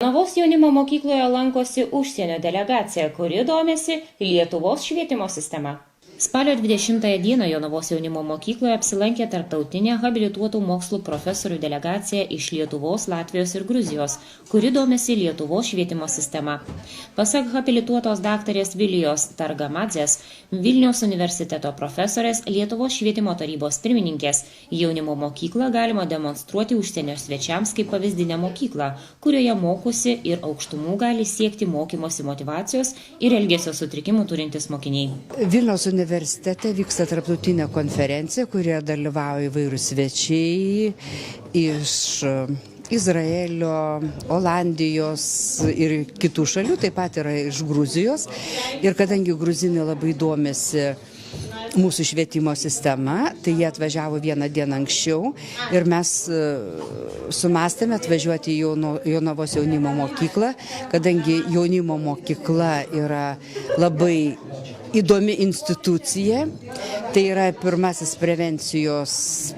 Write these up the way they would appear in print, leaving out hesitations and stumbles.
Jonavos jaunimo mokykloje lankosi užsienio delegacija, kuri domisi Lietuvos švietimo sistema. Spalio 20 dieną Jonavos jaunimo mokykloje apsilankė tarptautinė habilituotų mokslų profesorių delegacija iš Lietuvos, Latvijos ir Gruzijos, kuri domisi Lietuvos švietimo sistema. Pasak habilituotos daktarės Vilijos Targamadzės, Vilniaus universiteto profesorės, Lietuvos švietimo tarybos pirmininkės, jaunimo mokyklą galima demonstruoti užsienio svečiams kaip pavyzdinę mokyklą, kurioje mokosi ir aukštumų gali siekti mokymosi motyvacijos ir elgesio sutrikimų turintys mokiniai. Vilniaus universitete vyksta tarptautinė konferencija, kurioje dalyvauja įvairūs svečiai iš Izraelio, Olandijos ir kitų šalių, taip pat yra iš Gruzijos. Ir kadangi gruzinai labai domisi mūsų švietimo sistema, tai jie atvažiavo vieną dieną anksčiau ir mes sumastėme atvažiuoti į Jonavos jaunimo mokyklą, kadangi jaunimo mokykla yra labai įdomi institucija, tai yra pirmasis prevencijos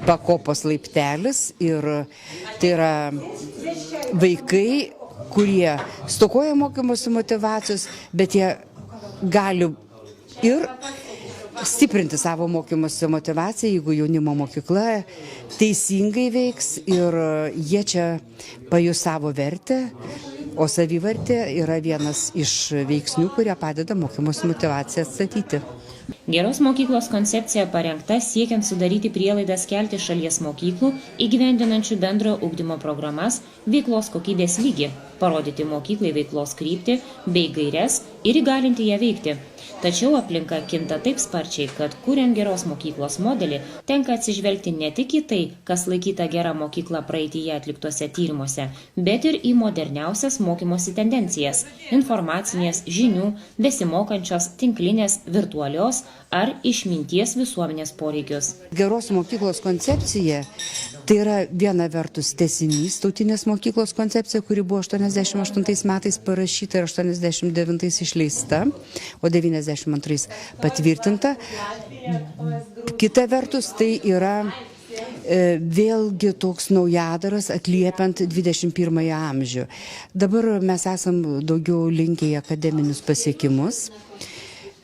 pakopos laiptelis ir tai yra vaikai, kurie stokoja mokymosi motyvacijos, bet jie gali ir stiprinti savo mokymosi motyvaciją, jeigu jaunimo mokykla teisingai veiks ir jie čia pajus savo vertę, o savivertė yra vienas iš veiksnių, kurie padeda mokymosi motyvaciją atstatyti. Geros mokyklos koncepcija parengta siekiant sudaryti prielaidas kelti šalies mokyklų įgyvendinančių bendrojo ugdymo programas veiklos kokybės lygį, parodyti mokyklai veiklos kryptį bei gaires ir įgalinti ją veikti. Tačiau aplinka kinta taip sparčiai, kad kuriant geros mokyklos modelį, tenka atsižvelgti ne tik į tai, kas laikyta gera mokykla praeityje atliktuose tyrimuose, bet ir į moderniausias mokymosi tendencijas – informacinės, žinių, besimokančios, tinklinės, virtualios ar išminties visuomenės poreikius. Geros mokyklos koncepcija tai yra viena vertus tęsinys tautinės mokyklos koncepcija, kuri buvo 88 metais parašyta ir 89 išleista, o 92 patvirtinta. Kita vertus tai yra vėlgi toks naujadaras atliepiant 21 amžių. Dabar mes esam daugiau linkę į akademinius pasiekimus.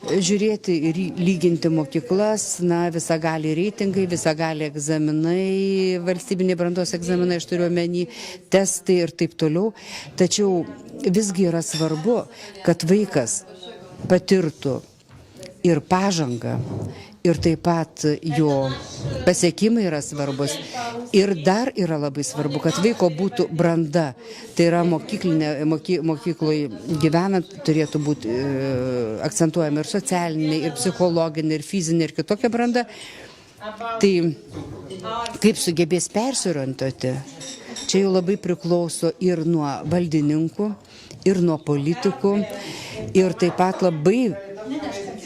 Žiūrėti ir lyginti mokyklas, visagali reitingai, visagali egzaminai, valstybiniai brandos egzaminai, aš turiu omeny, testai ir taip toliau. Tačiau visgi yra svarbu, kad vaikas patirtų ir pažangą, ir taip pat jo pasiekimai yra svarbus. Ir dar yra labai svarbu, kad vaiko būtų branda. Tai yra mokykloje gyvenant turėtų būti akcentuojama ir socialinė, ir psichologinė, ir fizinė, ir kitokia branda. Tai kaip sugebės persiorientuoti, čia jau labai priklauso ir nuo valdininkų, ir nuo politikų, ir taip pat labai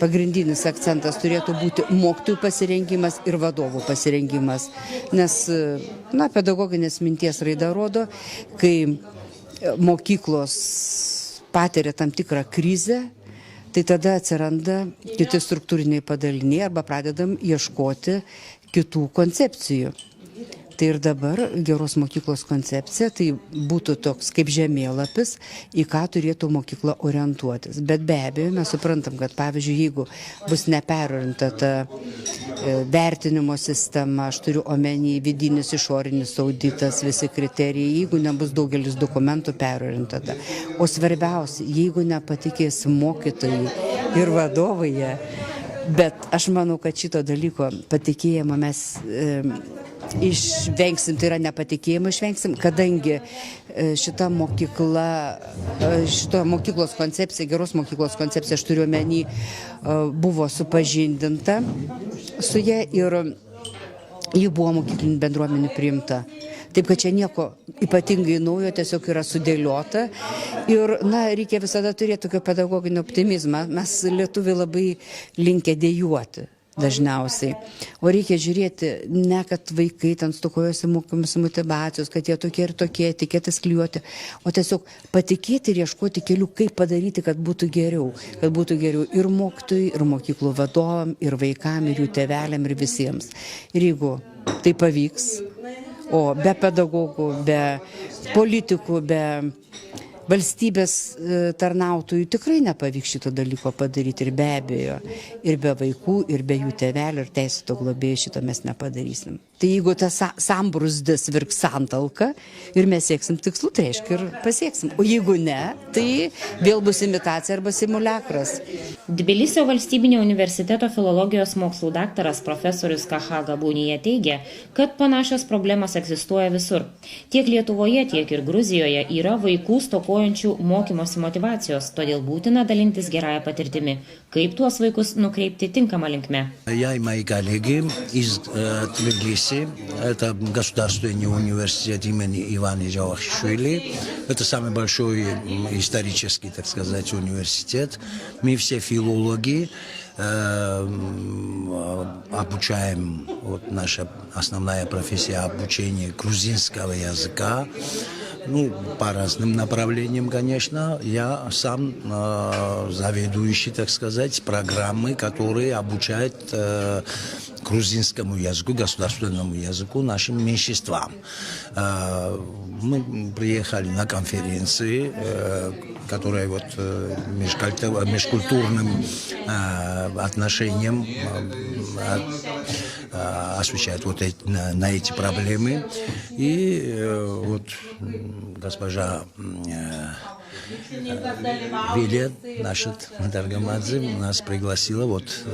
pagrindinis akcentas turėtų būti mokytojų pasirengimas ir vadovų pasirengimas, nes pedagoginės minties raida rodo, kai mokyklos patiria tam tikrą krizę, tai tada atsiranda kiti struktūriniai padaliniai arba pradedam ieškoti kitų koncepcijų. Tai ir dabar geros mokyklos koncepcija tai būtų toks kaip žemėlapis, į ką turėtų mokykla orientuotis. Bet be abejo mes suprantam, kad pavyzdžiui, jeigu bus neperorientuota vertinimo sistema, aš turiu omeny vidinis išorinis auditas, visi kriterijai, jeigu nebus daugelis dokumentų perorientuota. O svarbiausia, jeigu nepatikės mokytojai ir vadovai, bet aš manau, kad šito dalyko patikėjimo mes išvengsim, tai yra nepatikėjimo išvengsim, kadangi šita mokyklos koncepcija, geros mokyklos koncepcija, aš turiu omeny, buvo supažindinta su ja ir ji buvo mokyklinių bendruomenių priimta. Taip, kad čia nieko ypatingai naujo, tiesiog yra sudėliota. Ir, reikia visada turėti tokio pedagoginio optimizmą. Mes lietuviai labai linkę dejuoti dažniausiai. O reikia žiūrėti, ne kad vaikai ten stokojosi mokymosi motyvacijos, kad jie tokie ir tokie, etiketes klijuoti, o tiesiog patikėti ir ieškoti kelių, kaip padaryti, kad būtų geriau. Kad būtų geriau ir mokytojai, ir mokyklų vadovam, ir vaikam, ir jų tėveliam, ir visiems. Ir jeigu tai pavyks, o be pedagogų, be politikų, be valstybės tarnautojų tikrai nepavyks šito dalyko padaryti ir be abejo, ir be vaikų, ir be jų tėvelių, ir teisėto globėjų šito mes nepadarysim. Tai jeigu tas sambrūzdis virks santalka ir mes sieksim tikslų, tai reiškia ir pasieksim. O jeigu ne, tai vėl bus imitacija arba simuliakras. Tbilisio valstybinio universiteto filologijos mokslų daktaras profesorius Kaha Gabūnyje teigia, kad panašios problemos egzistuoja visur. Tiek Lietuvoje, tiek ir Gruzijoje yra vaikų stokojančių mokymosi motyvacijos, todėl būtina dalintis gerąją patirtimi, kaip tuos vaikus nukreipti tinkamą linkme. Я и мои коллеги из Тбилиси, это Государственный университет имени Ивана Джавахишвили, это самый большой исторический, так сказать, университет. Мы все филологи, обучаем, вот наша основная профессия обучения грузинского языка. Ну, по разным направлениям, конечно. Я сам заведующий, так сказать, программы, которые обучают грузинскому языку, государственному языку нашим меньшинствам. Мы приехали на конференции, которая вот межкультурным отношениям освещает вот на эти проблемы. И вот госпожа Виля, наша Даргамадзе, нас пригласила вот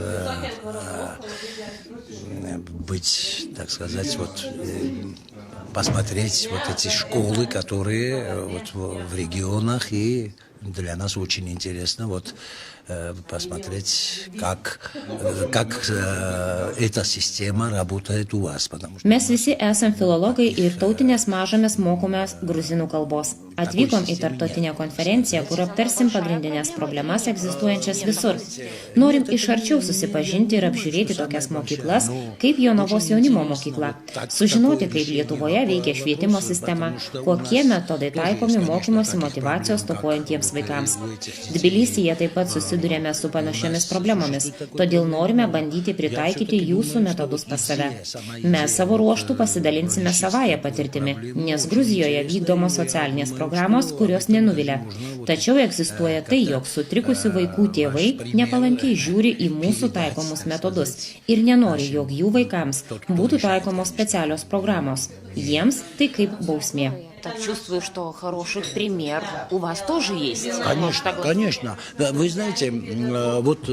быть, так сказать, вот посмотреть вот эти школы, которые вот в регионах, и для нас очень интересно вот посмотреть, как эта система работает у вас. Mes visi esam filologai ir tautinės mažamės mokomės gruzinų kalbos. Atvykom į tarptautinę konferenciją, kur aptarsim pagrindinės problemas egzistuojančias visur. Norim iš arčiau susipažinti ir apžiūrėti tokias mokyklas, kaip Jonavos jaunimo mokykla. Sužinoti, kaip Lietuvoje veikia švietimo sistema, kokie metodai taikomi mokymosi motyvacijos stokojantiems vaikams. Tbilisyje taip pat susidurėme su panašiomis problemomis, todėl norime bandyti pritaikyti jūsų metodus pas save. Mes savo ruoštų pasidalinsime savąją patirtimi, nes Gruzijoje vykdomos socialinės programos, kurios nenuvilia. Tačiau egzistuoja tai, jog sutrikusių vaikų tėvai nepalankiai žiūri į mūsų taikomus metodus ir nenori, jog jų vaikams būtų taikomos specialios programos. Jiems tai kaip bausmė. Так чувствую, что хороший пример у вас тоже есть. Конечно, конечно. Вы знаете, вот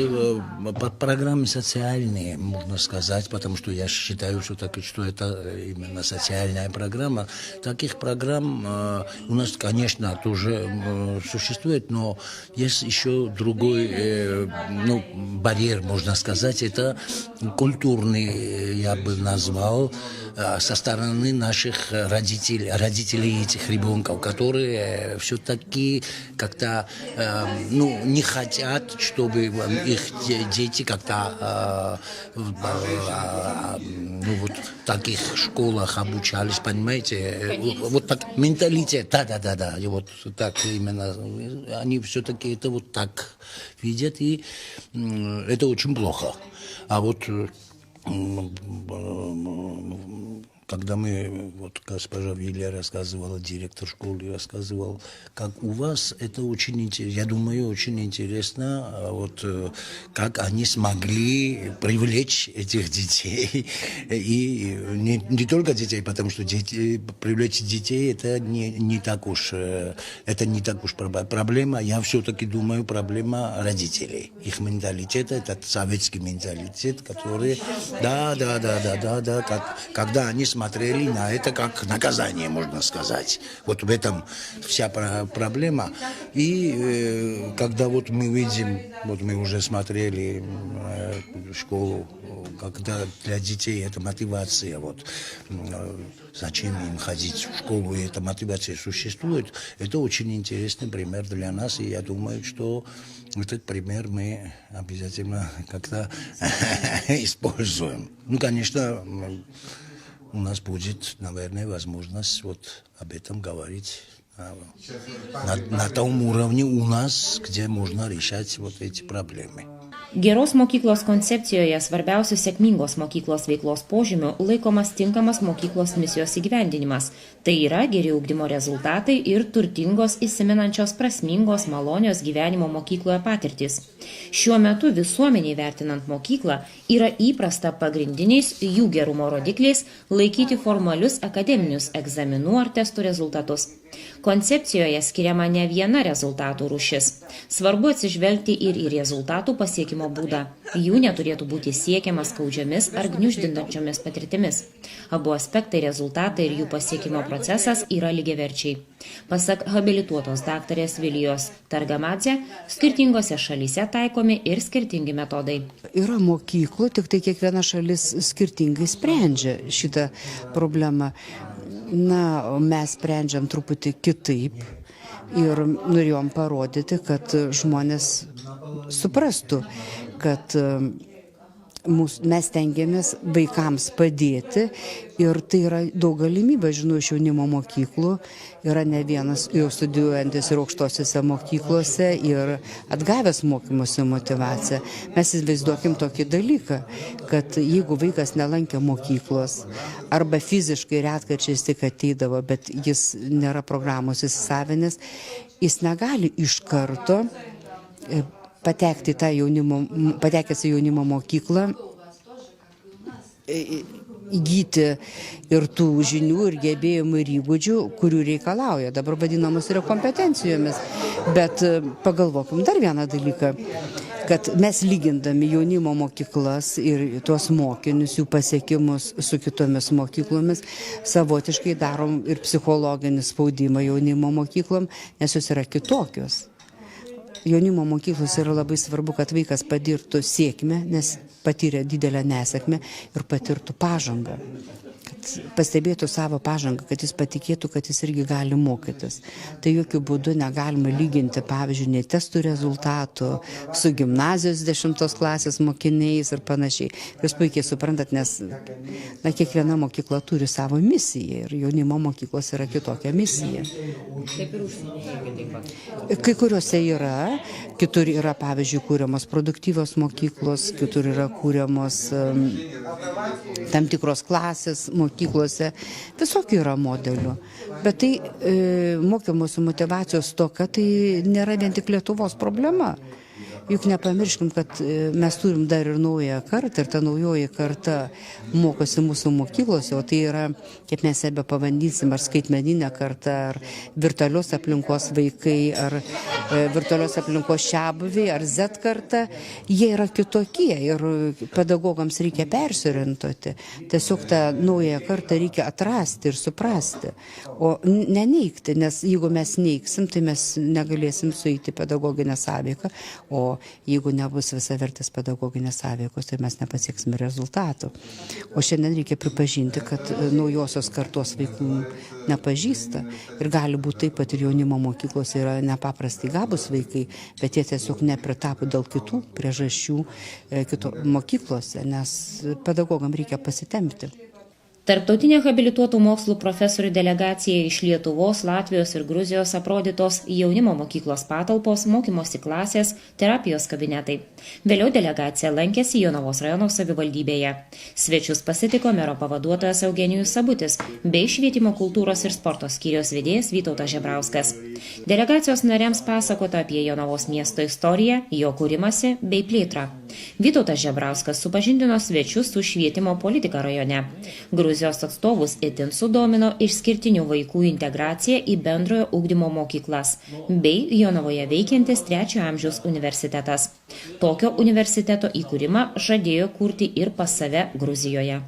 программы социальные, можно сказать, потому что я считаю, что это именно социальная программа. Таких программ у нас, конечно, тоже существует, но есть еще другой барьер, можно сказать, это культурный, я бы назвал, со стороны наших родителей этих ребенков, которые все-таки как-то не хотят, чтобы их дети как-то вот в таких школах обучались, понимаете? Вот так менталитет, да, и вот так именно, они все-таки это вот так видят, и это очень плохо. А вот когда вот госпожа Виля рассказывала, директор школы рассказывал, как у вас, это очень интересно, я думаю, очень интересно, вот как они смогли привлечь этих детей, и не только детей, потому что привлечь детей это не так уж проблема, я все-таки думаю, проблема родителей, их менталитета, этот советский менталитет, который, да, когда они смотрели на это как наказание, можно сказать. Вот в этом вся проблема. И когда вот мы видим, вот мы уже смотрели школу, когда для детей это мотивация, вот зачем им ходить в школу, и эта мотивация существует, это очень интересный пример для нас, и я думаю, что этот пример мы обязательно как-то используем. Ну, конечно, у нас будет, наверное, возможность вот об этом говорить на том уровне у нас, где можно решать вот эти проблемы. Geros mokyklos koncepcijoje svarbiausių sėkmingos mokyklos veiklos požymių laikomas tinkamas mokyklos misijos įgyvendinimas. Tai yra geri ugdymo rezultatai ir turtingos, įsimenančios, prasmingos, malonios gyvenimo mokykloje patirtys. Šiuo metu visuomeniai vertinant mokyklą yra įprasta pagrindiniais jų gerumo rodikliais laikyti formalius akademinius egzaminų ar testų rezultatus. Koncepcijoje skiriama ne viena rezultatų rūšis. Svarbu atsižvelgti ir į rezultatų pasiekimo būdą. Jų neturėtų būti siekiama skaudžiomis ar gniuždinančiomis patirtimis. Abu aspektai, rezultatai ir jų pasiekimo procesas yra lygiaverčiai. Pasak habilituotos daktarės Vilijos Targamadzė, skirtingose šalyse taikomi ir skirtingi metodai. Yra mokyklų, tik tai kiekviena šalis skirtingai sprendžia šitą problemą. Na, mes sprendžiam truputį kitaip ir norėjom parodyti, kad žmonės suprastų, kad mes tengiamės vaikams padėti ir tai yra daug galimybė, žinau, iš jaunimo mokyklų, yra ne vienas jau studijuojantis ir aukštosiuose mokyklose ir atgavęs mokymosi motyvaciją. Mes įsivaizduokim tokį dalyką, kad jeigu vaikas nelankė mokyklos arba fiziškai retkarčiais tik ateidavo, bet jis nėra programos įsisavinęs, jis negali iš karto patekęs į jaunimo mokyklą, įgyti ir tų žinių, ir gebėjimų, ir įgūdžių, kurių reikalauja. Dabar vadinamos yra kompetencijomis. Bet pagalvokim dar vieną dalyką, kad mes lygindami jaunimo mokyklas ir tuos mokinius, jų pasiekimus su kitomis mokyklomis, savotiškai darom ir psichologinį spaudimą jaunimo mokyklom, nes jos yra kitokios. Jaunimo mokyklos yra labai svarbu, kad vaikas patirtų sėkmę, nes patyrė didelę nesėkmę ir patirtų pažangą. Kad pastebėtų savo pažangą, kad jis patikėtų, kad jis irgi gali mokytis. Tai jokių būdų negalima lyginti, pavyzdžiui, nei testų rezultatų su gimnazijos 10 klasės mokiniais ir panašiai. Jūs puikiai suprantat, nes kiekviena mokykla turi savo misiją ir jaunimo mokyklos yra kitokia misija. Taip ir užsienyje. Kai kuriuose yra, kitur yra, pavyzdžiui, kūriamos produktyvios mokyklos, kitur yra kūriamos tam tikros klasės mokyklose, visokių yra modelių. Bet tai mokymosi motyvacijos stoka, tai nėra vien tik Lietuvos problema. Juk nepamirškim, kad mes turim dar ir naują kartą ir ta naujoji karta mokosi mūsų mokyklose, o tai yra, kaip mes ją pavadinsim, ar skaitmeninė karta, ar virtualios aplinkos vaikai, ar virtualios aplinkos čiabuviai, ar Z karta. Jie yra kitokie ir pedagogams reikia persiorientuoti. Tiesiog tą naują kartą reikia atrasti ir suprasti, o neneigti, nes jeigu mes neigsim, tai mes negalėsim sueiti pedagoginę sąveiką, o jeigu nebus visavertės pedagoginės sąveikos, tai mes nepasieksime rezultatų. O šiandien reikia pripažinti, kad naujosios kartos vaikų nepažįsta. Ir gali būti taip, kad ir jaunimo mokyklose yra nepaprastai gabūs vaikai, bet jie tiesiog nepritapo dėl kitų priežasčių mokyklose, nes pedagogam reikia pasitempti. Tarptautinė habilituotų mokslų profesorių delegacija iš Lietuvos, Latvijos ir Gruzijos aprodytos jaunimo mokyklos patalpos, mokymosi klasės, terapijos kabinetai. Vėliau delegacija lankėsi Jonavos rajono savivaldybėje. Svečius pasitiko mero pavaduotojas Eugenijus Sabutis bei švietimo kultūros ir sporto skyriaus vedėjas Vytautas Žebrauskas. Delegacijos nariams pasakota apie Jonavos miesto istoriją, jo kūrimąsi bei plėtrą. Vytautas Žebrauskas supažindino svečius su švietimo politika rajone. Gruzijos atstovus itin sudomino išskirtinių vaikų integracija į bendrojo ugdymo mokyklas bei Jonavoje veikiantis 3 amžiaus universitetas. Tokio universiteto įkūrimą žadėjo kurti ir pas save Gruzijoje.